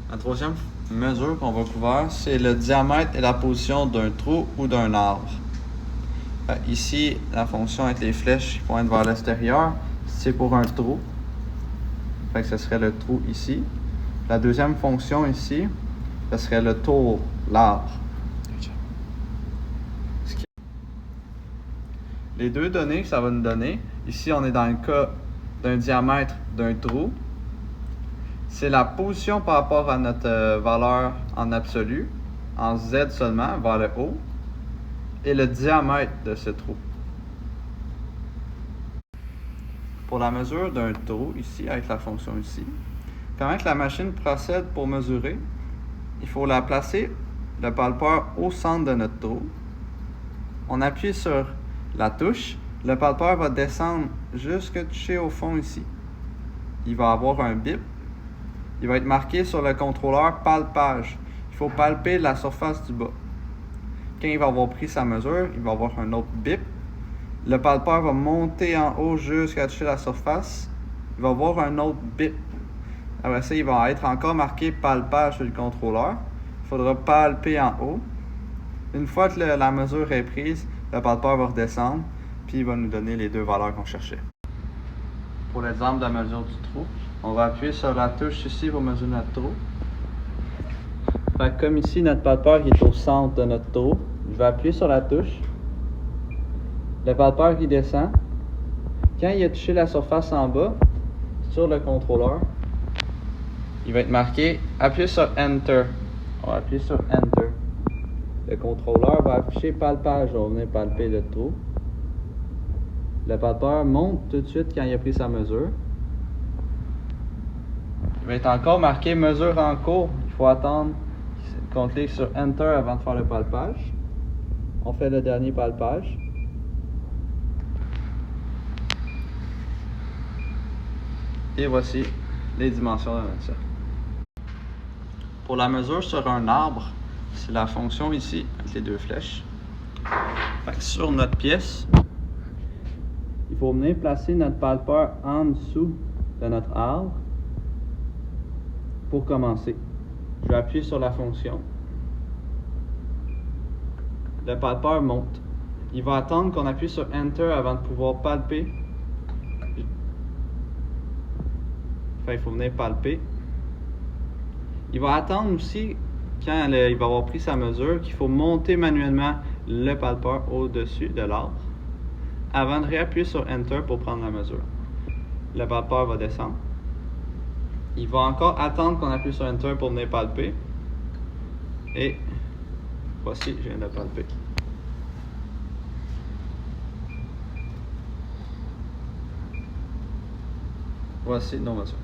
La troisième mesure qu'on va couvrir, c'est le diamètre et la position d'un trou ou d'un arbre. Ici, la fonction avec les flèches qui pointent vers l'extérieur, c'est pour un trou. Fait que ce serait le trou ici. La deuxième fonction ici, ce serait le tour, l'arbre. Les deux données que ça va nous donner, ici on est dans le cas d'un diamètre d'un trou, c'est la position par rapport à notre valeur en absolu, en Z seulement, vers le haut, et le diamètre de ce trou. Pour la mesure d'un trou, ici, avec la fonction ici, comment que la machine procède pour mesurer? Il faut la placer, le palpeur, au centre de notre trou. On appuie sur la touche, le palpeur va descendre jusqu'à toucher au fond ici. Il va avoir un bip. Il va être marqué sur le contrôleur palpage. Il faut palper la surface du bas. Quand il va avoir pris sa mesure, il va avoir un autre bip. Le palpeur va monter en haut jusqu'à toucher la surface. Il va avoir un autre bip. Après ça, il va être encore marqué palpage sur le contrôleur. Il faudra palper en haut. Une fois que la mesure est prise, le palpeur va redescendre, puis il va nous donner les deux valeurs qu'on cherchait. Pour l'exemple de la mesure du trou, on va appuyer sur la touche ici pour mesurer notre trou. Fait que comme ici, notre palpeur est au centre de notre trou, je vais appuyer sur la touche. Le palpeur qui descend. Quand il a touché la surface en bas, sur le contrôleur, il va être marqué « Appuyez sur Enter ». On va appuyer sur Enter. Le contrôleur va afficher palpage, on va venir palper le trou. Le palpeur monte tout de suite quand il a pris sa mesure. Il va être encore marqué mesure en cours. Il faut attendre qu'on clique sur Enter avant de faire le palpage. On fait le dernier palpage. Et voici les dimensions de notre cercle. Pour la mesure sur un arbre, c'est la fonction ici, avec les deux flèches. Fait que sur notre pièce, il faut venir placer notre palpeur en dessous de notre arbre pour commencer. Je vais appuyer sur la fonction. Le palpeur monte. Il va attendre qu'on appuie sur Enter avant de pouvoir palper. Enfin, il faut venir palper. Il va attendre aussi, quand il va avoir pris sa mesure, qu'il faut monter manuellement le palpeur au-dessus de l'arbre avant de réappuyer sur Enter pour prendre la mesure. Le palpeur va descendre. Il va encore attendre qu'on appuie sur Enter pour venir palper. Et voici, je viens de palper. Voici nos mesures.